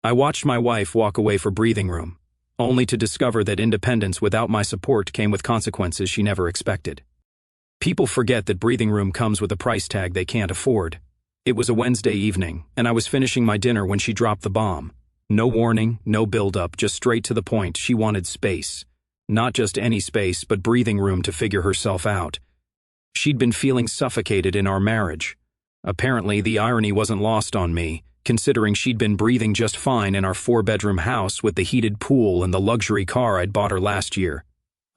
I watched my wife walk away for breathing room, only to discover that independence without my support came with consequences she never expected. People forget that breathing room comes with a price tag they can't afford. It was a Wednesday evening, and I was finishing my dinner when she dropped the bomb. No warning, no build-up, just straight to the point. She wanted space. Not just any space, but breathing room to figure herself out. She'd been feeling suffocated in our marriage. Apparently, the irony wasn't lost on me, considering she'd been breathing just fine in our 4-bedroom house with the heated pool and the luxury car I'd bought her last year.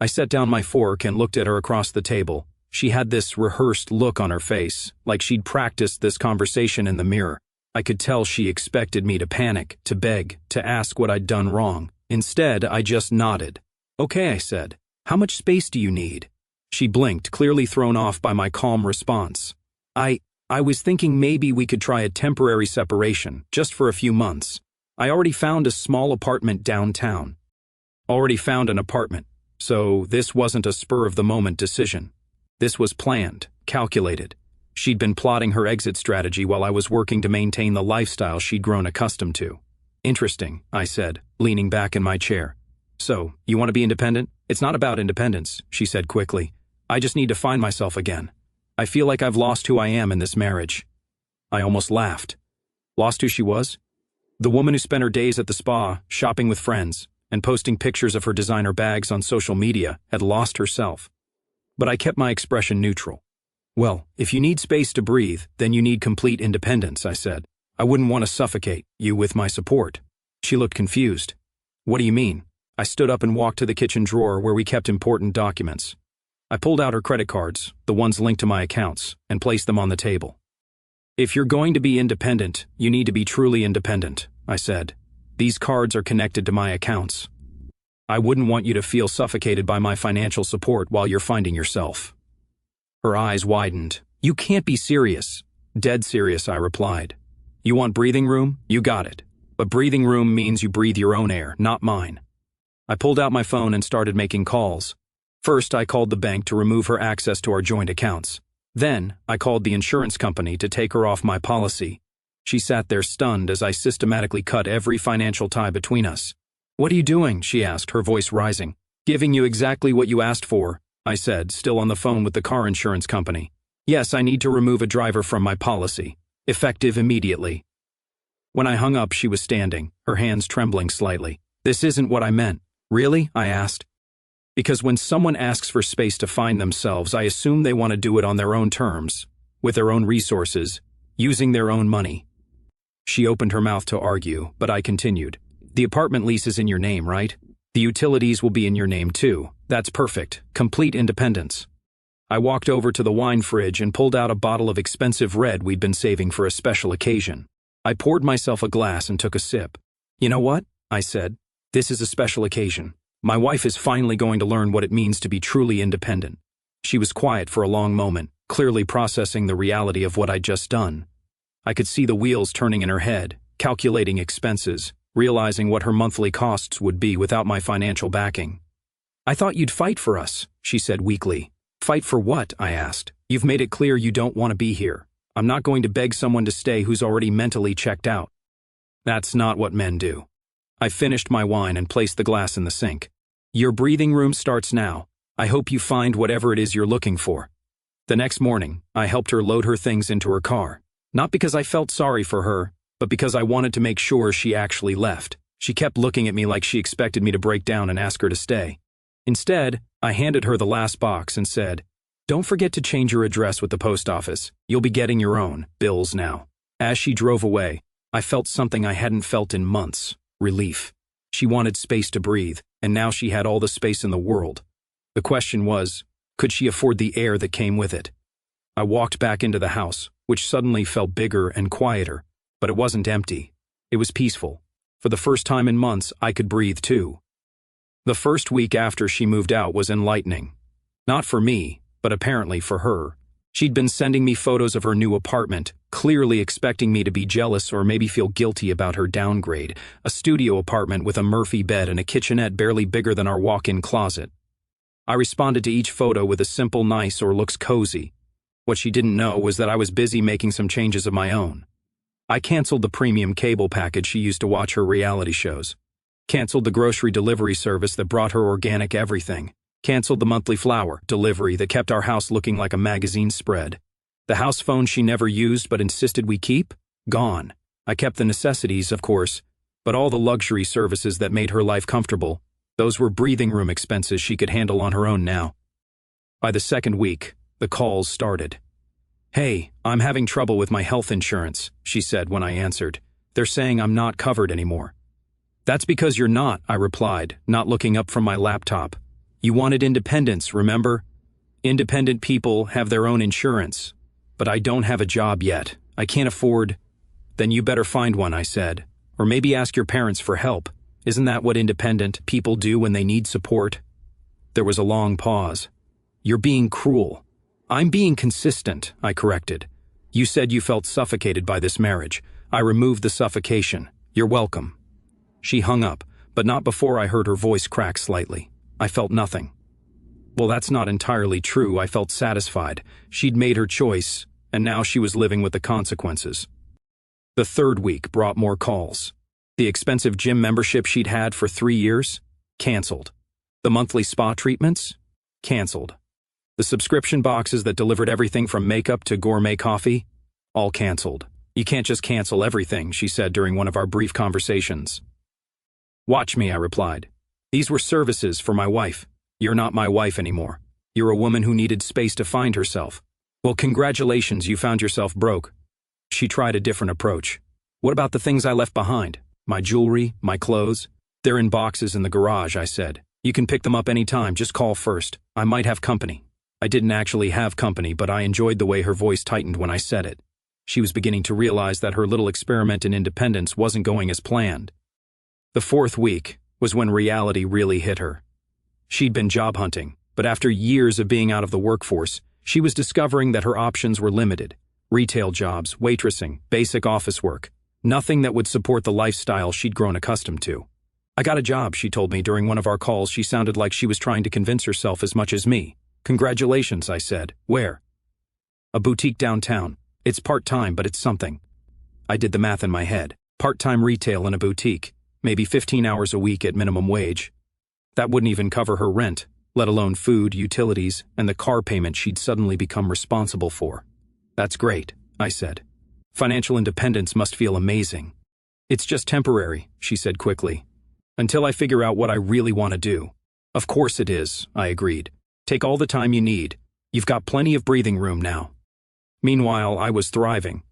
I set down my fork and looked at her across the table. She had this rehearsed look on her face, like she'd practiced this conversation in the mirror. I could tell she expected me to panic, to beg, to ask what I'd done wrong. Instead, I just nodded. "Okay," I said. "How much space do you need?" She blinked, clearly thrown off by my calm response. I was thinking maybe we could try a temporary separation, just for a few months. I already found a small apartment downtown. Already found an apartment, so this wasn't a spur-of-the-moment decision. This was planned, calculated. She'd been plotting her exit strategy while I was working to maintain the lifestyle she'd grown accustomed to. "Interesting," I said, leaning back in my chair. "So, you want to be independent?" "It's not about independence," she said quickly. "I just need to find myself again. I feel like I've lost who I am in this marriage." I almost laughed. Lost who she was? The woman who spent her days at the spa, shopping with friends, and posting pictures of her designer bags on social media had lost herself. But I kept my expression neutral. "Well, if you need space to breathe, then you need complete independence," I said. "I wouldn't want to suffocate you with my support." She looked confused. "What do you mean?" I stood up and walked to the kitchen drawer where we kept important documents. I pulled out her credit cards, the ones linked to my accounts, and placed them on the table. "If you're going to be independent, you need to be truly independent," I said. "These cards are connected to my accounts. I wouldn't want you to feel suffocated by my financial support while you're finding yourself." Her eyes widened. "You can't be serious." "Dead serious," I replied. "You want breathing room? You got it. But breathing room means you breathe your own air, not mine." I pulled out my phone and started making calls. First, I called the bank to remove her access to our joint accounts. Then, I called the insurance company to take her off my policy. She sat there stunned as I systematically cut every financial tie between us. "What are you doing?" she asked, her voice rising. "Giving you exactly what you asked for," I said, still on the phone with the car insurance company. "Yes, I need to remove a driver from my policy. Effective immediately." When I hung up, she was standing, her hands trembling slightly. "This isn't what I meant." "Really?" I asked. Because when someone asks for space to find themselves, I assume they want to do it on their own terms, with their own resources, using their own money. She opened her mouth to argue, but I continued. "The apartment lease is in your name, right? The utilities will be in your name too. That's perfect. Complete independence." I walked over to the wine fridge and pulled out a bottle of expensive red we'd been saving for a special occasion. I poured myself a glass and took a sip. "You know what?" I said. "This is a special occasion. My wife is finally going to learn what it means to be truly independent." She was quiet for a long moment, clearly processing the reality of what I'd just done. I could see the wheels turning in her head, calculating expenses, realizing what her monthly costs would be without my financial backing. "I thought you'd fight for us," she said weakly. "Fight for what?" I asked. "You've made it clear you don't want to be here. I'm not going to beg someone to stay who's already mentally checked out." "That's not what men do." I finished my wine and placed the glass in the sink. "Your breathing room starts now. I hope you find whatever it is you're looking for." The next morning, I helped her load her things into her car. Not because I felt sorry for her, but because I wanted to make sure she actually left. She kept looking at me like she expected me to break down and ask her to stay. Instead, I handed her the last box and said, "Don't forget to change your address with the post office. You'll be getting your own bills now." As she drove away, I felt something I hadn't felt in months: relief. She wanted space to breathe, and now she had all the space in the world. The question was, could she afford the air that came with it? I walked back into the house, which suddenly felt bigger and quieter, but it wasn't empty. It was peaceful. For the first time in months, I could breathe too. The first week after she moved out was enlightening. Not for me, but apparently for her. She'd been sending me photos of her new apartment, clearly expecting me to be jealous or maybe feel guilty about her downgrade, a studio apartment with a Murphy bed and a kitchenette barely bigger than our walk-in closet. I responded to each photo with a simple nice or looks cozy. What she didn't know was that I was busy making some changes of my own. I canceled the premium cable package she used to watch her reality shows. Canceled the grocery delivery service that brought her organic everything. Canceled the monthly flower delivery that kept our house looking like a magazine spread. The house phone she never used but insisted we keep? Gone. I kept the necessities, of course, but all the luxury services that made her life comfortable, those were breathing room expenses she could handle on her own now. By the second week, the calls started. "Hey, I'm having trouble with my health insurance," she said when I answered. "They're saying I'm not covered anymore." "That's because you're not," I replied, not looking up from my laptop. "You wanted independence, remember? Independent people have their own insurance. But I don't have a job yet. I can't afford—" "Then you better find one," I said. "Or maybe ask your parents for help. Isn't that what independent people do when they need support?" There was a long pause. "You're being cruel." "I'm being consistent," I corrected. "You said you felt suffocated by this marriage. I removed the suffocation. You're welcome." She hung up, but not before I heard her voice crack slightly. I felt nothing. Well, that's not entirely true. I felt satisfied. She'd made her choice, and now she was living with the consequences. The third week brought more calls. The expensive gym membership she'd had for 3 years? Canceled. The monthly spa treatments? Canceled. The subscription boxes that delivered everything from makeup to gourmet coffee? All canceled. "You can't just cancel everything," she said during one of our brief conversations. "Watch me," I replied. "These were services for my wife. You're not my wife anymore. You're a woman who needed space to find herself. Well, congratulations, you found yourself broke." She tried a different approach. "What about the things I left behind? My jewelry, my clothes? They're in boxes in the garage," I said. "You can pick them up anytime, just call first. I might have company." I didn't actually have company, but I enjoyed the way her voice tightened when I said it. She was beginning to realize that her little experiment in independence wasn't going as planned. The fourth week was when reality really hit her. She'd been job hunting, but after years of being out of the workforce, she was discovering that her options were limited. Retail jobs, waitressing, basic office work. Nothing that would support the lifestyle she'd grown accustomed to. "I got a job," she told me during one of our calls. She sounded like she was trying to convince herself as much as me. "Congratulations," I said. "Where?" "A boutique downtown. It's part-time, but it's something." I did the math in my head. Part-time retail in a boutique. Maybe 15 hours a week at minimum wage. That wouldn't even cover her rent, let alone food, utilities, and the car payment she'd suddenly become responsible for. "That's great," I said. "Financial independence must feel amazing." "It's just temporary," she said quickly. "Until I figure out what I really want to do." "Of course it is," I agreed. "Take all the time you need. You've got plenty of breathing room now." Meanwhile, I was thriving.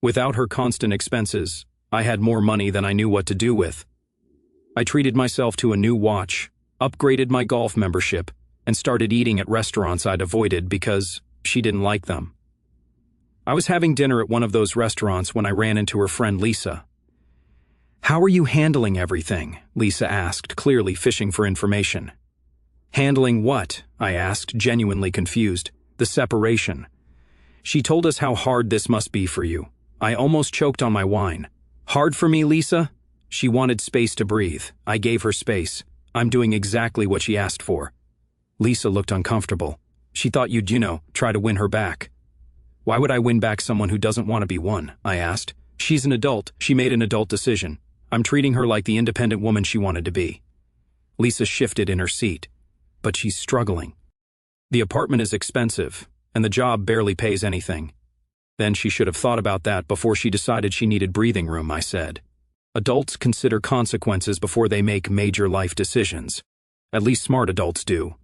Without her constant expenses, I had more money than I knew what to do with. I treated myself to a new watch, upgraded my golf membership, and started eating at restaurants I'd avoided because she didn't like them. I was having dinner at one of those restaurants when I ran into her friend Lisa. "How are you handling everything?" Lisa asked, clearly fishing for information. "Handling what?" I asked, genuinely confused. "The separation." She told us how hard this must be for you. I almost choked on my wine. "Hard for me, Lisa?" She wanted space to breathe. I gave her space. I'm doing exactly what she asked for. Lisa looked uncomfortable. She thought you'd, try to win her back. "Why would I win back someone who doesn't want to be won?" I asked. "She's an adult. She made an adult decision. I'm treating her like the independent woman she wanted to be." Lisa shifted in her seat. "But she's struggling. The apartment is expensive, and the job barely pays anything." "Then she should have thought about that before she decided she needed breathing room," I said. "Adults consider consequences before they make major life decisions. At least smart adults do."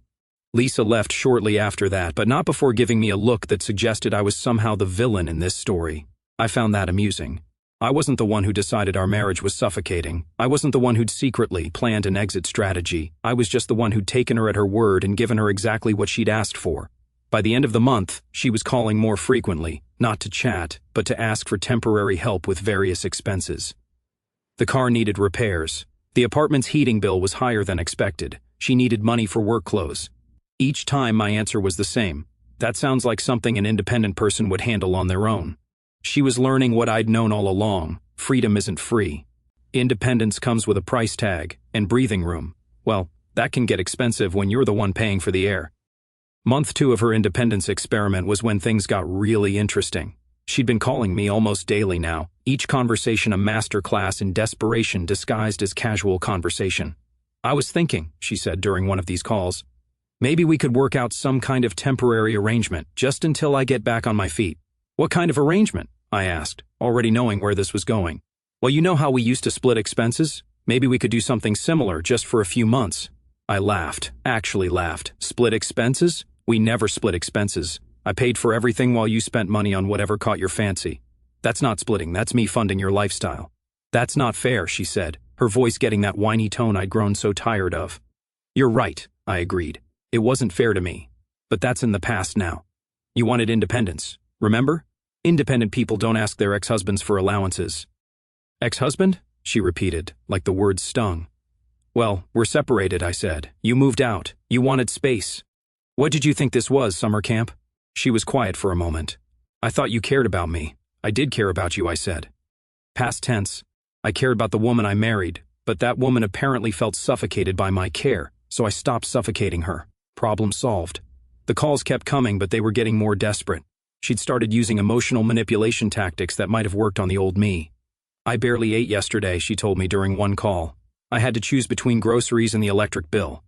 Lisa left shortly after that, but not before giving me a look that suggested I was somehow the villain in this story. I found that amusing. I wasn't the one who decided our marriage was suffocating. I wasn't the one who'd secretly planned an exit strategy. I was just the one who'd taken her at her word and given her exactly what she'd asked for. By the end of the month, she was calling more frequently, not to chat, but to ask for temporary help with various expenses. The car needed repairs. The apartment's heating bill was higher than expected. She needed money for work clothes. Each time my answer was the same. "That sounds like something an independent person would handle on their own." She was learning what I'd known all along. Freedom isn't free. Independence comes with a price tag, and breathing room. Well, that can get expensive when you're the one paying for the air. Month 2 of her independence experiment was when things got really interesting. She'd been calling me almost daily now, each conversation a masterclass in desperation disguised as casual conversation. "I was thinking," she said during one of these calls, "maybe we could work out some kind of temporary arrangement, just until I get back on my feet." "What kind of arrangement?" I asked, already knowing where this was going. "Well, you know how we used to split expenses? Maybe we could do something similar just for a few months." I laughed, actually laughed. "Split expenses? We never split expenses. I paid for everything while you spent money on whatever caught your fancy. That's not splitting, that's me funding your lifestyle." "That's not fair," she said, her voice getting that whiny tone I'd grown so tired of. "You're right," I agreed. "It wasn't fair to me. But that's in the past now. You wanted independence, remember? Independent people don't ask their ex-husbands for allowances." "Ex-husband?" she repeated, like the words stung. "Well, we're separated," I said. "You moved out. You wanted space. What did you think this was, summer camp?" She was quiet for a moment. "I thought you cared about me." "I did care about you," I said. Past tense. I cared about the woman I married, but that woman apparently felt suffocated by my care, so I stopped suffocating her. Problem solved. The calls kept coming, but they were getting more desperate. She'd started using emotional manipulation tactics that might have worked on the old me. "I barely ate yesterday," she told me during one call. "I had to choose between groceries and the electric bill."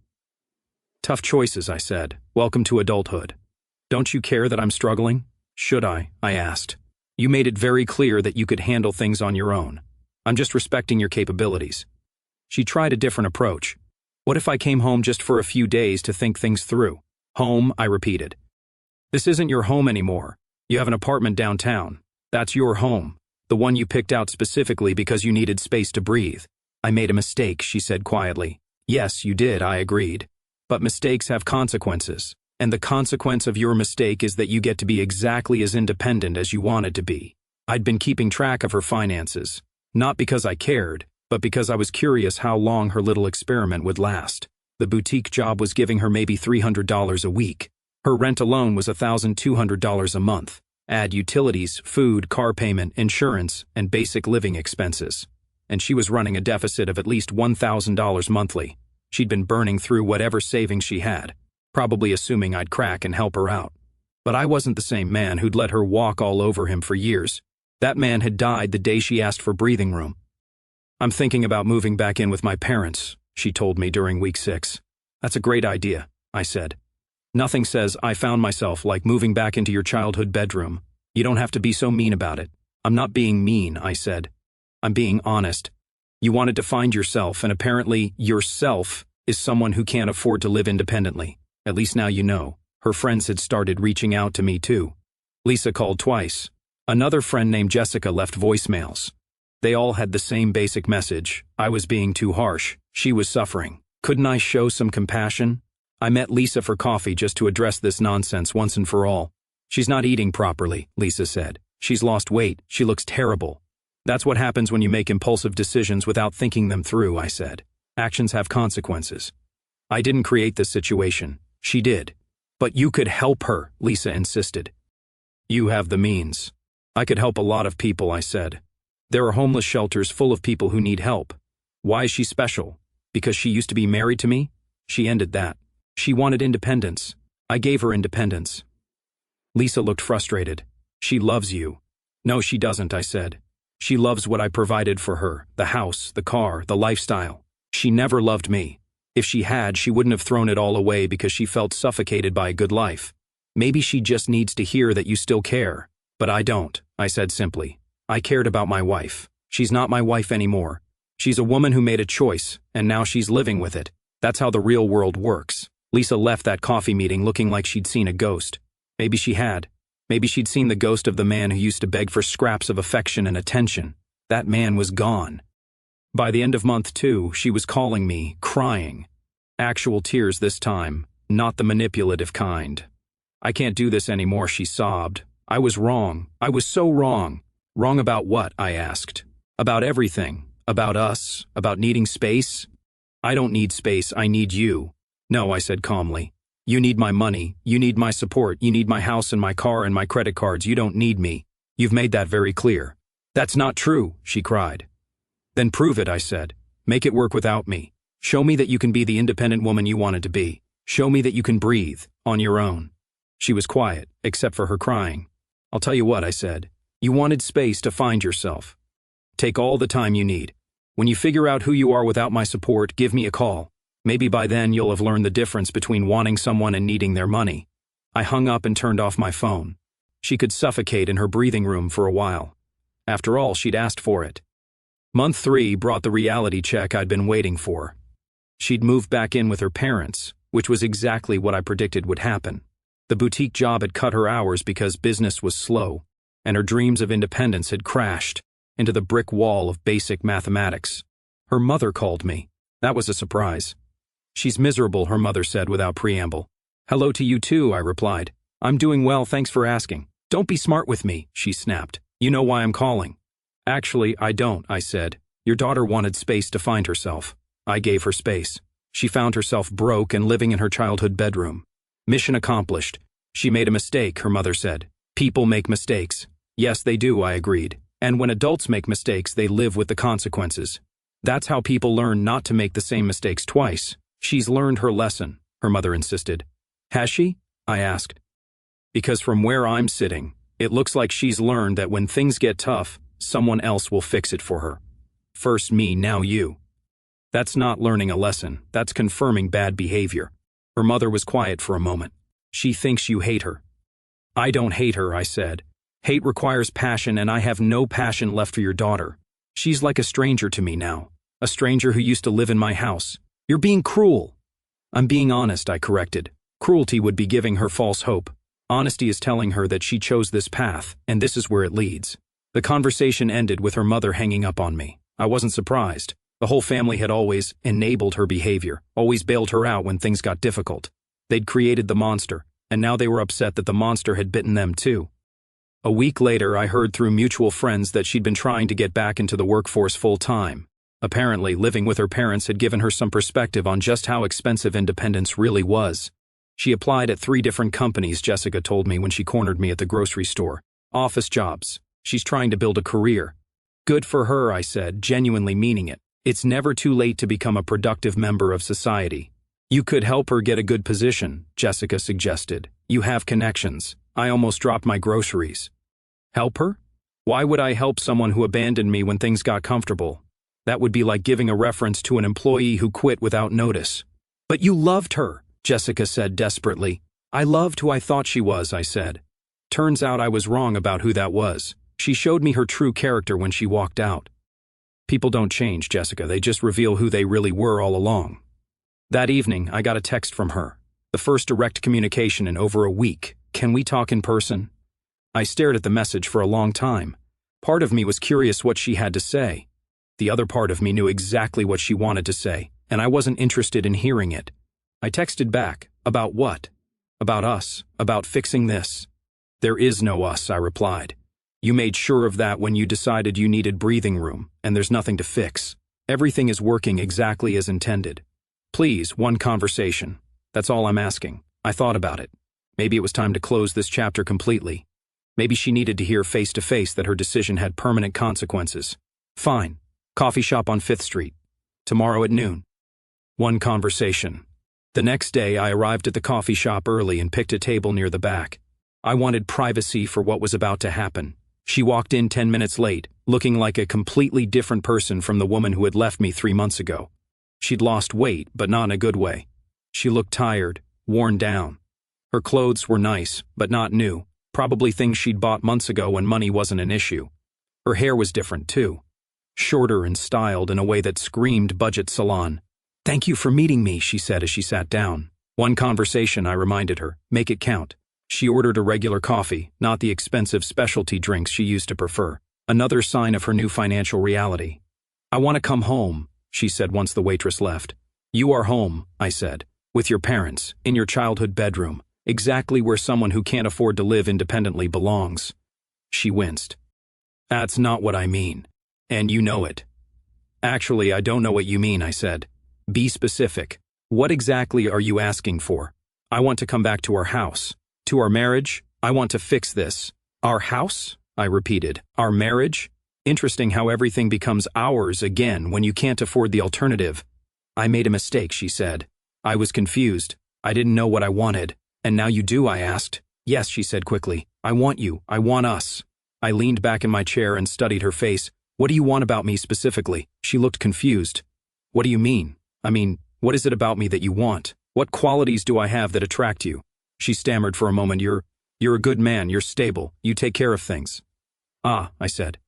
"Tough choices," I said. "Welcome to adulthood." "Don't you care that I'm struggling?" "Should I?" I asked. "You made it very clear that you could handle things on your own. I'm just respecting your capabilities." She tried a different approach. "What if I came home just for a few days to think things through?" "Home," I repeated. "This isn't your home anymore. You have an apartment downtown. That's your home, the one you picked out specifically because you needed space to breathe." "I made a mistake," she said quietly. "Yes, you did," I agreed. "But mistakes have consequences, and the consequence of your mistake is that you get to be exactly as independent as you wanted to be." I'd been keeping track of her finances, not because I cared, but because I was curious how long her little experiment would last. The boutique job was giving her maybe $300 a week. Her rent alone was $1,200 a month. Add utilities, food, car payment, insurance, and basic living expenses. And she was running a deficit of at least $1,000 monthly. She'd been burning through whatever savings she had, probably assuming I'd crack and help her out. But I wasn't the same man who'd let her walk all over him for years. That man had died the day she asked for breathing room. "I'm thinking about moving back in with my parents," she told me during week 6. "That's a great idea," I said. "Nothing says I found myself like moving back into your childhood bedroom. You don't have to be so mean about it." "I'm not being mean," I said. "I'm being honest. You wanted to find yourself, and apparently yourself is someone who can't afford to live independently. At least now you know." Her friends had started reaching out to me too. Lisa called twice. Another friend named Jessica left voicemails. They all had the same basic message. I was being too harsh. She was suffering. Couldn't I show some compassion? I met Lisa for coffee just to address this nonsense once and for all. "She's not eating properly," Lisa said. "She's lost weight. She looks terrible." "That's what happens when you make impulsive decisions without thinking them through," I said. "Actions have consequences. I didn't create this situation. She did." "But you could help her," Lisa insisted. "You have the means." "I could help a lot of people," I said. "There are homeless shelters full of people who need help. Why is she special? Because she used to be married to me?" She ended that. She wanted independence. I gave her independence. Lisa looked frustrated. "She loves you." "No, she doesn't," I said. "She loves what I provided for her, the house, the car, the lifestyle. She never loved me. If she had, she wouldn't have thrown it all away because she felt suffocated by a good life. Maybe she just needs to hear that you still care. But I don't," I said simply. "I cared about my wife. She's not my wife anymore. She's a woman who made a choice, and now she's living with it. That's how the real world works." Lisa left that coffee meeting looking like she'd seen a ghost. Maybe she had. Maybe she'd seen the ghost of the man who used to beg for scraps of affection and attention. That man was gone. By the end of month 2, she was calling me, crying. Actual tears this time, not the manipulative kind. "I can't do this anymore," she sobbed. "I was wrong. I was so wrong." "Wrong about what?" I asked. "About everything. About us. About needing space." "I don't need space. I need you." "No," I said calmly. "You need my money. You need my support. You need my house and my car and my credit cards. You don't need me. You've made that very clear." "That's not true," she cried. "Then prove it," I said. "Make it work without me. Show me that you can be the independent woman you wanted to be. Show me that you can breathe, on your own." She was quiet, except for her crying. "I'll tell you what," I said. You wanted space to find yourself. Take all the time you need. When you figure out who you are without my support, give me a call. Maybe by then you'll have learned the difference between wanting someone and needing their money. I hung up and turned off my phone. She could suffocate in her breathing room for a while. After all, she'd asked for it. Month 3 brought the reality check I'd been waiting for. She'd moved back in with her parents, which was exactly what I predicted would happen. The boutique job had cut her hours because business was slow, and her dreams of independence had crashed into the brick wall of basic mathematics. Her mother called me. That was a surprise. She's miserable, her mother said without preamble. Hello to you too, I replied. I'm doing well, thanks for asking. Don't be smart with me, she snapped. You know why I'm calling. Actually, I don't, I said. Your daughter wanted space to find herself. I gave her space. She found herself broke and living in her childhood bedroom. Mission accomplished. She made a mistake, her mother said. People make mistakes. Yes, they do, I agreed. And when adults make mistakes, they live with the consequences. That's how people learn not to make the same mistakes twice. She's learned her lesson, her mother insisted. Has she? I asked. Because from where I'm sitting, it looks like she's learned that when things get tough, someone else will fix it for her. First me, now you. That's not learning a lesson, that's confirming bad behavior. Her mother was quiet for a moment. She thinks you hate her. I don't hate her, I said. Hate requires passion, and I have no passion left for your daughter. She's like a stranger to me now. A stranger who used to live in my house. You're being cruel. I'm being honest, I corrected. Cruelty would be giving her false hope. Honesty is telling her that she chose this path, and this is where it leads. The conversation ended with her mother hanging up on me. I wasn't surprised. The whole family had always enabled her behavior, always bailed her out when things got difficult. They'd created the monster, and now they were upset that the monster had bitten them too. A week later, I heard through mutual friends that she'd been trying to get back into the workforce full-time. Apparently, living with her parents had given her some perspective on just how expensive independence really was. She applied at 3 different companies, Jessica told me when she cornered me at the grocery store. Office jobs. She's trying to build a career. Good for her, I said, genuinely meaning it. It's never too late to become a productive member of society. You could help her get a good position, Jessica suggested. You have connections. I almost dropped my groceries. Help her? Why would I help someone who abandoned me when things got comfortable? That would be like giving a reference to an employee who quit without notice. But you loved her, Jessica said desperately. I loved who I thought she was, I said. Turns out I was wrong about who that was. She showed me her true character when she walked out. People don't change, Jessica. They just reveal who they really were all along. That evening, I got a text from her. The first direct communication in over a week. Can we talk in person? I stared at the message for a long time. Part of me was curious what she had to say. The other part of me knew exactly what she wanted to say, and I wasn't interested in hearing it. I texted back. About what? About us. About fixing this. There is no us, I replied. You made sure of that when you decided you needed breathing room, and there's nothing to fix. Everything is working exactly as intended. Please, one conversation. That's all I'm asking. I thought about it. Maybe it was time to close this chapter completely. Maybe she needed to hear face to face that her decision had permanent consequences. Fine. Coffee shop on 5th Street. Tomorrow at noon. One conversation. The next day, I arrived at the coffee shop early and picked a table near the back. I wanted privacy for what was about to happen. She walked in 10 minutes late, looking like a completely different person from the woman who had left me 3 months ago. She'd lost weight, but not in a good way. She looked tired, worn down. Her clothes were nice, but not new, probably things she'd bought months ago when money wasn't an issue. Her hair was different, too. Shorter and styled in a way that screamed budget salon. Thank you for meeting me, she said as she sat down. One conversation, I reminded her. Make it count. She ordered a regular coffee, not the expensive specialty drinks she used to prefer. Another sign of her new financial reality. I want to come home, she said once the waitress left. You are home, I said. With your parents, in your childhood bedroom. Exactly where someone who can't afford to live independently belongs. She winced. That's not what I mean. And you know it. Actually, I don't know what you mean, I said. Be specific. What exactly are you asking for? I want to come back to our house. To our marriage. I want to fix this. Our house? I repeated. Our marriage? Interesting how everything becomes ours again when you can't afford the alternative. I made a mistake, she said. I was confused. I didn't know what I wanted. And now you do, I asked. Yes, she said quickly. I want you. I want us. I leaned back in my chair and studied her face. What do you want about me specifically? She looked confused. What do you mean? What is it about me that you want? What qualities do I have that attract you? She stammered for a moment. You're a good man, you're stable, you take care of things. Ah, I said.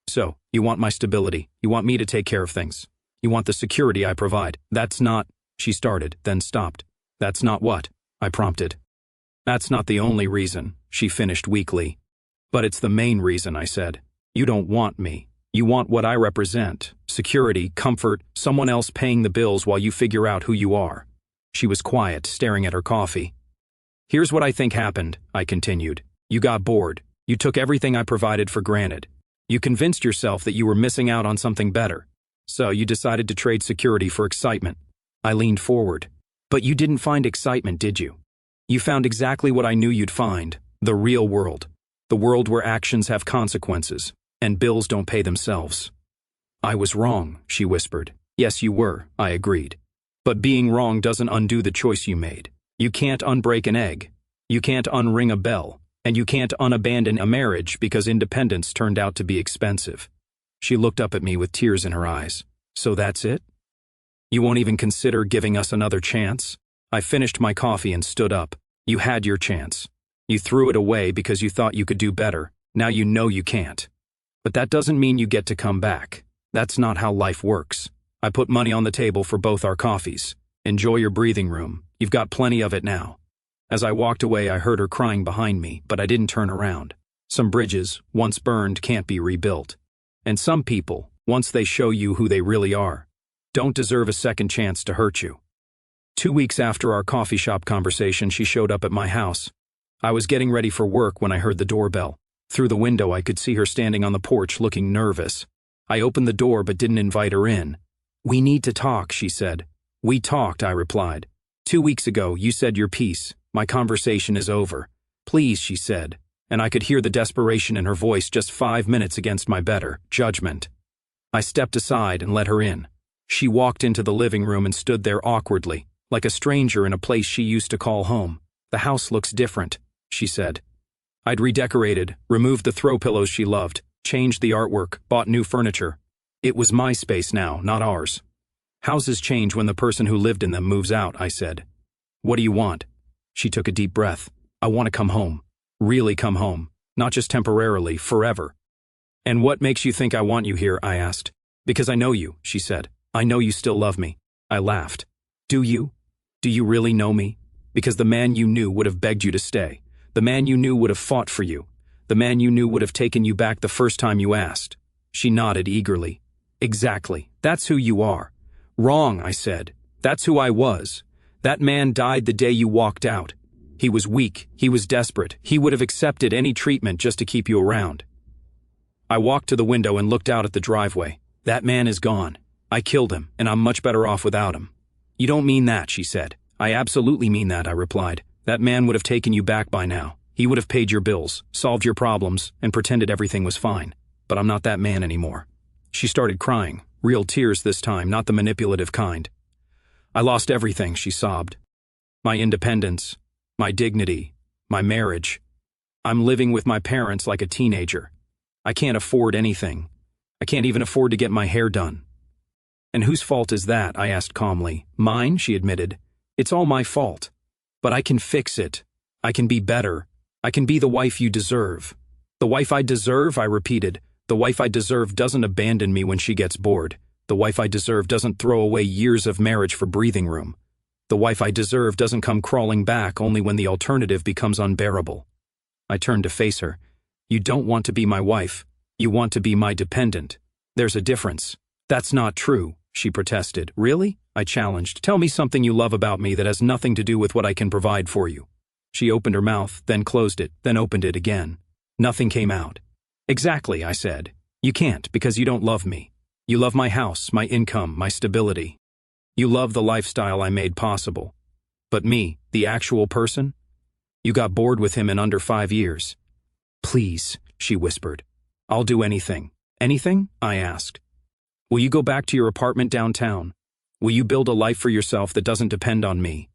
So, you want my stability, you want me to take care of things. You want the security I provide. That's not, she started, then stopped. That's not what? I prompted. That's not the only reason, she finished weakly. But it's the main reason, I said. You don't want me. You want what I represent. Security, comfort, someone else paying the bills while you figure out who you are. She was quiet, staring at her coffee. Here's what I think happened, I continued. You got bored. You took everything I provided for granted. You convinced yourself that you were missing out on something better. So you decided to trade security for excitement. I leaned forward. But you didn't find excitement, did you? You found exactly what I knew you'd find. The real world. The world where actions have consequences, and bills don't pay themselves. I was wrong, she whispered. Yes, you were, I agreed. But being wrong doesn't undo the choice you made. You can't unbreak an egg. You can't unring a bell. And you can't unabandon a marriage because independence turned out to be expensive. She looked up at me with tears in her eyes. So that's it? You won't even consider giving us another chance? I finished my coffee and stood up. You had your chance. You threw it away because you thought you could do better. Now you know you can't. But that doesn't mean you get to come back. That's not how life works. I put money on the table for both our coffees. Enjoy your breathing room. You've got plenty of it now. As I walked away, I heard her crying behind me, but I didn't turn around. Some bridges, once burned, can't be rebuilt. And some people, once they show you who they really are, don't deserve a second chance to hurt you. 2 weeks after our coffee shop conversation, she showed up at my house. I was getting ready for work when I heard the doorbell. Through the window, I could see her standing on the porch looking nervous. I opened the door but didn't invite her in. We need to talk, she said. We talked, I replied. 2 weeks ago, you said your piece. My conversation is over. Please, she said, and I could hear the desperation in her voice just 5 minutes against my better judgment. I stepped aside and let her in. She walked into the living room and stood there awkwardly, like a stranger in a place she used to call home. The house looks different, she said. I'd redecorated, removed the throw pillows she loved, changed the artwork, bought new furniture. It was my space now, not ours. Houses change when the person who lived in them moves out, I said. What do you want? She took a deep breath. I want to come home. Really come home. Not just temporarily, forever. And what makes you think I want you here, I asked. Because I know you, she said. I know you still love me. I laughed. Do you? Do you really know me? Because the man you knew would have begged you to stay. The man you knew would have fought for you. The man you knew would have taken you back the first time you asked. She nodded eagerly. Exactly. That's who you are. Wrong, I said. That's who I was. That man died the day you walked out. He was weak. He was desperate. He would have accepted any treatment just to keep you around. I walked to the window and looked out at the driveway. That man is gone. I killed him, and I'm much better off without him. You don't mean that, she said. I absolutely mean that, I replied. That man would have taken you back by now. He would have paid your bills, solved your problems, and pretended everything was fine. But I'm not that man anymore. She started crying, real tears this time, not the manipulative kind. I lost everything, she sobbed. My independence, my dignity, my marriage. I'm living with my parents like a teenager. I can't afford anything. I can't even afford to get my hair done. And whose fault is that? I asked calmly. Mine, she admitted. It's all my fault. But I can fix it. I can be better. I can be the wife you deserve. The wife I deserve, I repeated. The wife I deserve doesn't abandon me when she gets bored. The wife I deserve doesn't throw away years of marriage for breathing room. The wife I deserve doesn't come crawling back only when the alternative becomes unbearable. I turned to face her. You don't want to be my wife. You want to be my dependent. There's a difference. That's not true, she protested. Really? I challenged. Tell me something you love about me that has nothing to do with what I can provide for you. She opened her mouth, then closed it, then opened it again. Nothing came out. Exactly, I said. You can't because you don't love me. You love my house, my income, my stability. You love the lifestyle I made possible. But me, the actual person? You got bored with him in under 5 years. Please, she whispered. I'll do anything. Anything? I asked. Will you go back to your apartment downtown? Will you build a life for yourself that doesn't depend on me?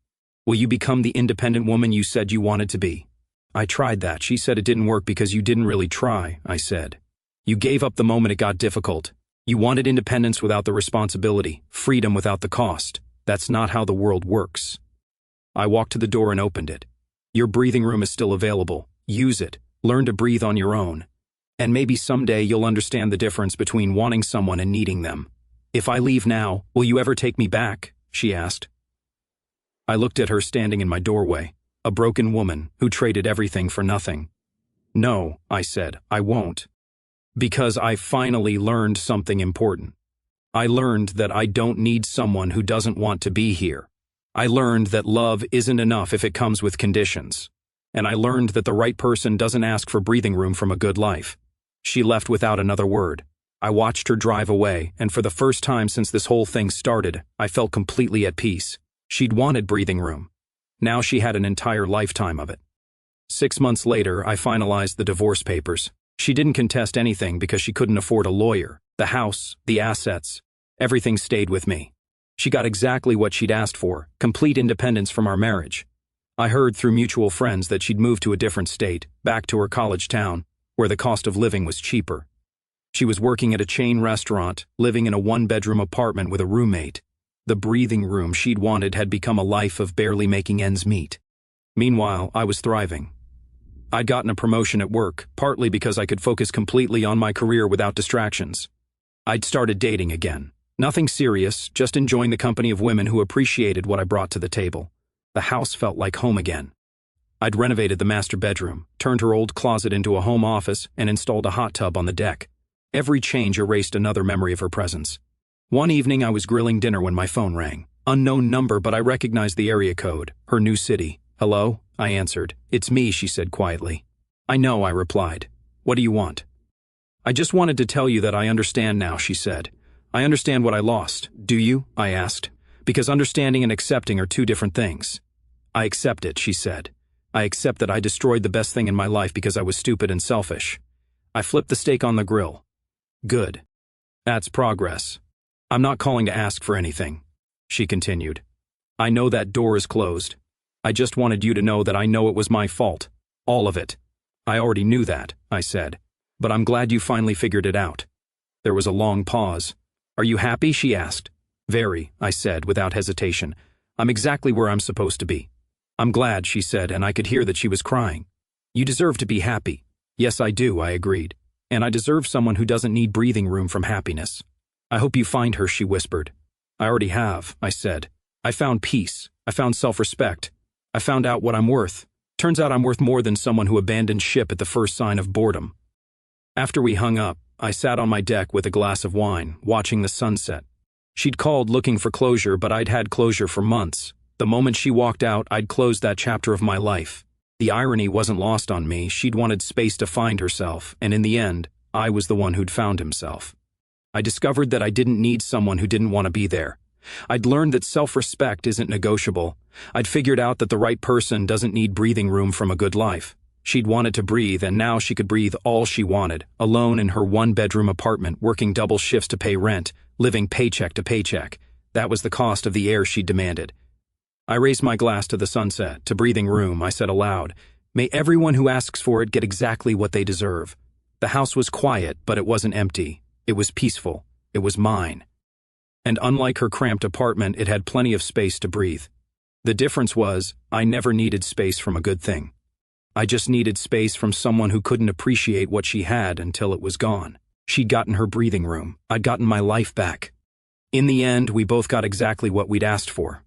Will you become the independent woman you said you wanted to be? I tried that. She said it didn't work because you didn't really try, I said. You gave up the moment it got difficult. You wanted independence without the responsibility, freedom without the cost. That's not how the world works. I walked to the door and opened it. Your breathing room is still available. Use it. Learn to breathe on your own. And maybe someday you'll understand the difference between wanting someone and needing them. If I leave now, will you ever take me back? She asked. I looked at her standing in my doorway, a broken woman who traded everything for nothing. No, I said, I won't. Because I finally learned something important. I learned that I don't need someone who doesn't want to be here. I learned that love isn't enough if it comes with conditions. And I learned that the right person doesn't ask for breathing room from a good life. She left without another word. I watched her drive away, and for the first time since this whole thing started, I felt completely at peace. She'd wanted breathing room. Now she had an entire lifetime of it. 6 months later, I finalized the divorce papers. She didn't contest anything because she couldn't afford a lawyer. The house, the assets, everything stayed with me. She got exactly what she'd asked for, complete independence from our marriage. I heard through mutual friends that she'd moved to a different state, back to her college town, where the cost of living was cheaper. She was working at a chain restaurant, living in a one-bedroom apartment with a roommate. The breathing room she'd wanted had become a life of barely making ends meet. Meanwhile, I was thriving. I'd gotten a promotion at work, partly because I could focus completely on my career without distractions. I'd started dating again. Nothing serious, just enjoying the company of women who appreciated what I brought to the table. The house felt like home again. I'd renovated the master bedroom, turned her old closet into a home office, and installed a hot tub on the deck. Every change erased another memory of her presence. One evening I was grilling dinner when my phone rang. Unknown number, but I recognized the area code, her new city. Hello? I answered. It's me, she said quietly. I know, I replied. What do you want? I just wanted to tell you that I understand now, she said. I understand what I lost. Do you? I asked. Because understanding and accepting are two different things. I accept it, she said. I accept that I destroyed the best thing in my life because I was stupid and selfish. I flipped the steak on the grill. Good. That's progress. I'm not calling to ask for anything, she continued. I know that door is closed. I just wanted you to know that I know it was my fault. All of it. I already knew that, I said. But I'm glad you finally figured it out. There was a long pause. Are you happy? She asked. Very, I said without hesitation. I'm exactly where I'm supposed to be. I'm glad, she said, and I could hear that she was crying. You deserve to be happy. Yes, I do, I agreed. And I deserve someone who doesn't need breathing room from happiness. I hope you find her, she whispered. I already have, I said. I found peace. I found self-respect. I found out what I'm worth. Turns out I'm worth more than someone who abandoned ship at the first sign of boredom. After we hung up, I sat on my deck with a glass of wine, watching the sunset. She'd called looking for closure, but I'd had closure for months. The moment she walked out, I'd closed that chapter of my life. The irony wasn't lost on me. She'd wanted space to find herself, and in the end, I was the one who'd found himself. I discovered that I didn't need someone who didn't want to be there. I'd learned that self-respect isn't negotiable. I'd figured out that the right person doesn't need breathing room from a good life. She'd wanted to breathe, and now she could breathe all she wanted, alone in her one-bedroom apartment, working double shifts to pay rent, living paycheck to paycheck. That was the cost of the air she'd demanded. I raised my glass to the sunset, to breathing room. I said aloud, may everyone who asks for it get exactly what they deserve. The house was quiet, but it wasn't empty. It was peaceful. It was mine. And unlike her cramped apartment, it had plenty of space to breathe. The difference was, I never needed space from a good thing. I just needed space from someone who couldn't appreciate what she had until it was gone. She'd gotten her breathing room. I'd gotten my life back. In the end, we both got exactly what we'd asked for.